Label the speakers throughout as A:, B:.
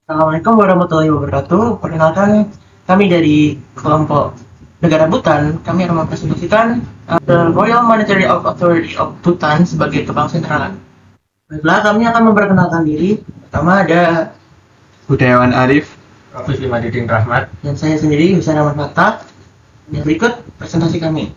A: Assalamualaikum warahmatullahi wabarakatuh. Perkenalkan, kami dari kelompok negara Bhutan. Kami akan mempresentasikan the Royal Monetary Authority of Bhutan sebagai bank sentral. Baiklah, kami akan memperkenalkan diri. Pertama ada
B: Budayawan Arif,
C: Raffi Madidin Rahmat.
A: dan saya sendiri, Hussein Ahmad Fatah. Dan berikut presentasi kami.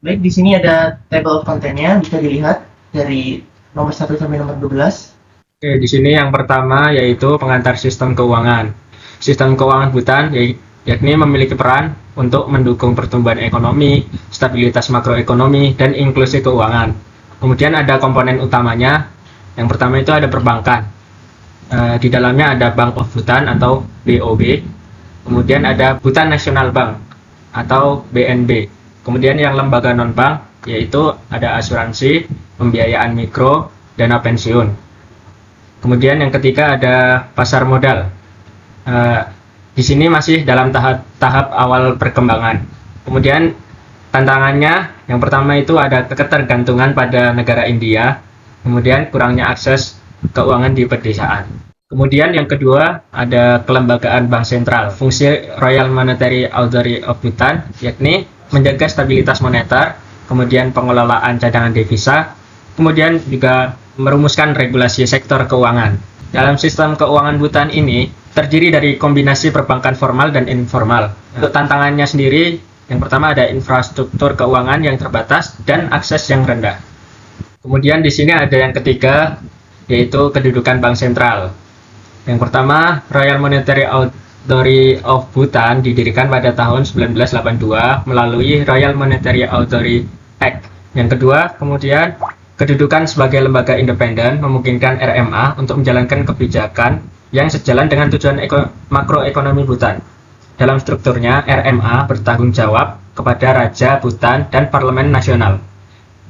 A: Baik, di sini ada table of content-nya, bisa dilihat dari nomor 1 sampai nomor 12.
C: Oke, di sini yang pertama yaitu pengantar sistem keuangan. Sistem keuangan Bhutan yakni memiliki peran untuk mendukung pertumbuhan ekonomi, stabilitas makroekonomi, dan inklusi keuangan. Kemudian ada komponen utamanya. Yang pertama itu ada perbankan. Di dalamnya ada Bank of Bhutan atau BOB. Kemudian ada Bhutan National Bank atau BNB. Kemudian yang lembaga non-bank yaitu ada asuransi, pembiayaan mikro, dana pensiun. Kemudian yang ketiga ada pasar modal. Di sini masih dalam tahap awal perkembangan. Kemudian tantangannya yang pertama itu ada ketergantungan pada negara India. Kemudian kurangnya akses keuangan di pedesaan. Kemudian yang kedua ada kelembagaan bank sentral. Fungsi Royal Monetary Authority of Bhutan yakni menjaga stabilitas moneter, kemudian pengelolaan cadangan devisa, kemudian juga merumuskan regulasi sektor keuangan. Dalam sistem keuangan Bhutan ini terdiri dari kombinasi perbankan formal dan informal. Untuk tantangannya sendiri, yang pertama ada infrastruktur keuangan yang terbatas dan akses yang rendah. Kemudian di sini ada yang ketiga, yaitu kedudukan bank sentral. Yang pertama, Royal Monetary Authority of Bhutan didirikan pada tahun 1982 melalui Royal Monetary Authority Act. Yang kedua, kemudian kedudukan sebagai lembaga independen memungkinkan RMA untuk menjalankan kebijakan yang sejalan dengan tujuan makroekonomi Bhutan. Dalam strukturnya, RMA bertanggung jawab kepada Raja Bhutan dan Parlemen Nasional.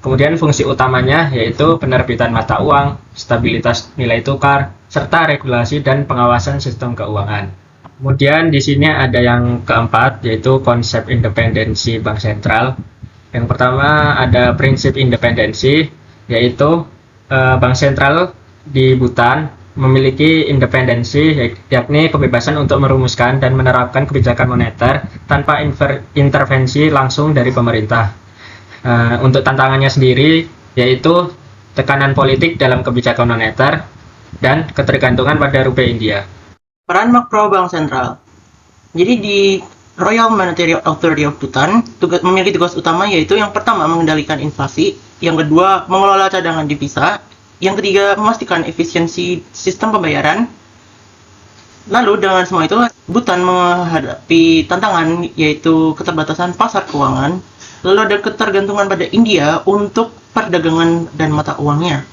C: Kemudian fungsi utamanya yaitu penerbitan mata uang, stabilitas nilai tukar, serta regulasi dan pengawasan sistem keuangan. Kemudian di sini ada yang keempat yaitu konsep independensi bank sentral. Yang pertama ada prinsip independensi, yaitu bank sentral di Bhutan memiliki independensi, yakni kebebasan untuk merumuskan dan menerapkan kebijakan moneter tanpa intervensi langsung dari pemerintah. Untuk tantangannya sendiri yaitu tekanan politik dalam kebijakan moneter dan ketergantungan pada rupiah India.
A: Peran makro bank sentral. Jadi di Royal Monetary Authority of Bhutan memiliki tugas utama yaitu yang pertama mengendalikan inflasi, yang kedua mengelola cadangan devisa, yang ketiga memastikan efisiensi sistem pembayaran. Lalu dengan semua itu Bhutan menghadapi tantangan yaitu keterbatasan pasar keuangan, lalu ada ketergantungan pada India untuk perdagangan dan mata uangnya.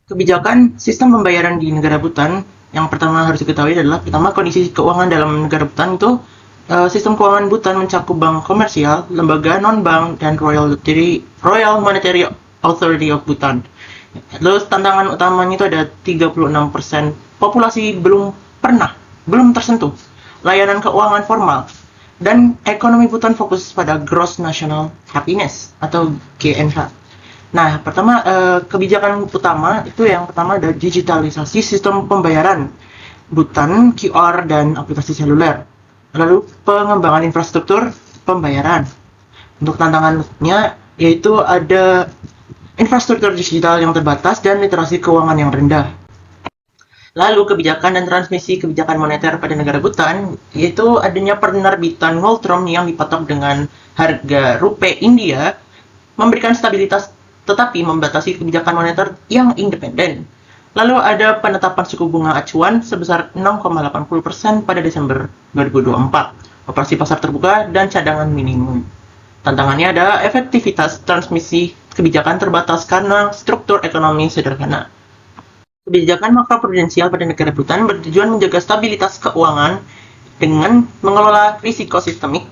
A: Kebijakan sistem pembayaran di negara Bhutan yang pertama harus diketahui adalah pertama kondisi keuangan dalam negara Bhutan itu sistem keuangan Bhutan mencakup bank komersial, lembaga non-bank, dan Royal Monetary Authority of Bhutan. Lalu tantangan utamanya itu ada 36% populasi belum tersentuh layanan keuangan formal, dan ekonomi Bhutan fokus pada Gross National Happiness atau GNH. Nah, pertama kebijakan utama itu yang pertama ada digitalisasi sistem pembayaran Bhutan, QR, dan aplikasi seluler. Lalu pengembangan infrastruktur pembayaran. Untuk tantangannya yaitu ada infrastruktur digital yang terbatas dan literasi keuangan yang rendah. Lalu kebijakan dan transmisi kebijakan moneter pada negara Bhutan yaitu adanya penerbitan Ngultrum yang dipatok dengan harga rupiah India, memberikan stabilitas tetapi membatasi kebijakan moneter yang independen. Lalu ada penetapan suku bunga acuan sebesar 0,80% pada Desember 2024, operasi pasar terbuka, dan cadangan minimum. Tantangannya ada efektivitas transmisi kebijakan terbatas karena struktur ekonomi sederhana. Kebijakan makroprudensial pada negara Bhutan bertujuan menjaga stabilitas keuangan dengan mengelola risiko sistemik.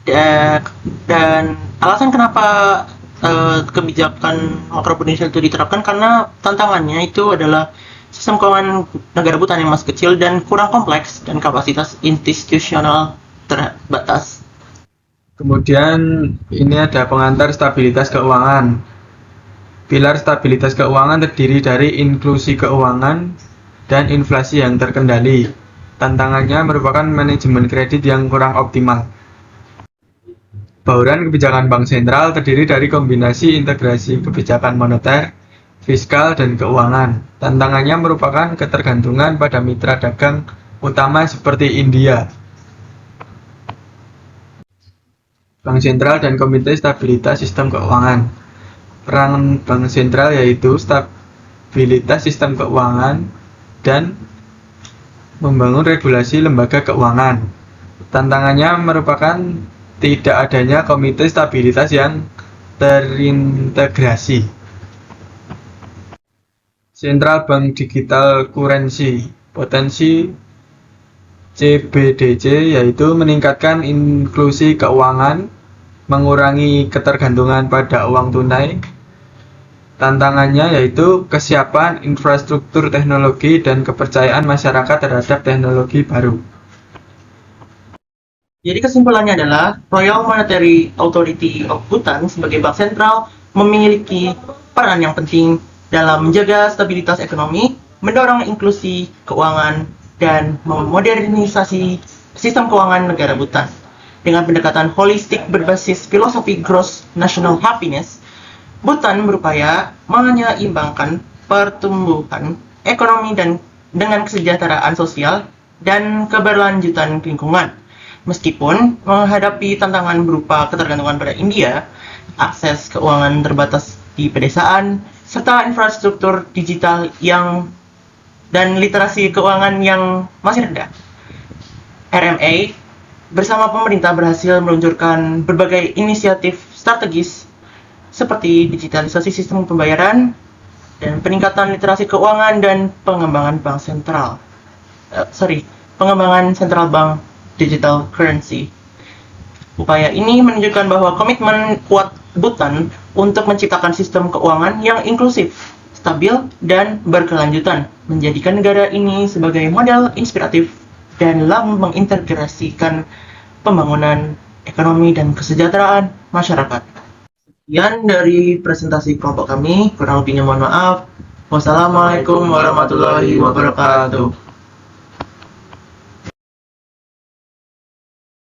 A: Dan alasan kenapa kebijakan makroprudensial itu diterapkan karena tantangannya itu adalah sistem keuangan negara Bhutan yang masih kecil dan kurang kompleks dan kapasitas institusional terbatas.
B: kemudian ini ada pengantar stabilitas keuangan. Pilar stabilitas keuangan terdiri dari inklusi keuangan, dan inflasi yang terkendali. Tantangannya merupakan manajemen kredit yang kurang optimal. Bauran kebijakan bank sentral terdiri dari kombinasi integrasi kebijakan moneter, fiskal, dan keuangan. Tantangannya merupakan ketergantungan pada mitra dagang utama seperti India. Bank sentral dan komite stabilitas sistem keuangan. Peran bank sentral yaitu stabilitas sistem keuangan dan membangun regulasi lembaga keuangan. Tantangannya merupakan tidak adanya komite stabilitas yang terintegrasi. Central Bank Digital Currency. Potensi CBDC yaitu meningkatkan inklusi keuangan, mengurangi ketergantungan pada uang tunai. Tantangannya yaitu kesiapan infrastruktur teknologi dan kepercayaan masyarakat terhadap teknologi baru.
A: Jadi kesimpulannya adalah Royal Monetary Authority of Bhutan sebagai bank sentral memiliki peran yang penting dalam menjaga stabilitas ekonomi, mendorong inklusi keuangan, dan memodernisasi sistem keuangan negara Bhutan. Dengan pendekatan holistik berbasis filosofi gross national happiness, Bhutan berupaya menyeimbangkan pertumbuhan ekonomi dan dengan kesejahteraan sosial dan keberlanjutan lingkungan. Meskipun menghadapi tantangan berupa ketergantungan pada India, akses keuangan terbatas di pedesaan, serta infrastruktur digital dan literasi keuangan yang masih rendah, RMA bersama pemerintah berhasil meluncurkan berbagai inisiatif strategis seperti digitalisasi sistem pembayaran dan peningkatan literasi keuangan dan pengembangan pengembangan central bank digital currency. Upaya ini menunjukkan bahwa komitmen kuat Bhutan untuk menciptakan sistem keuangan yang inklusif, stabil, dan berkelanjutan, menjadikan negara ini sebagai model inspiratif dan dalam mengintegrasikan pembangunan ekonomi dan kesejahteraan masyarakat. Sekian dari presentasi kelompok kami, kurang lebihnya mohon maaf. Wassalamualaikum warahmatullahi wabarakatuh.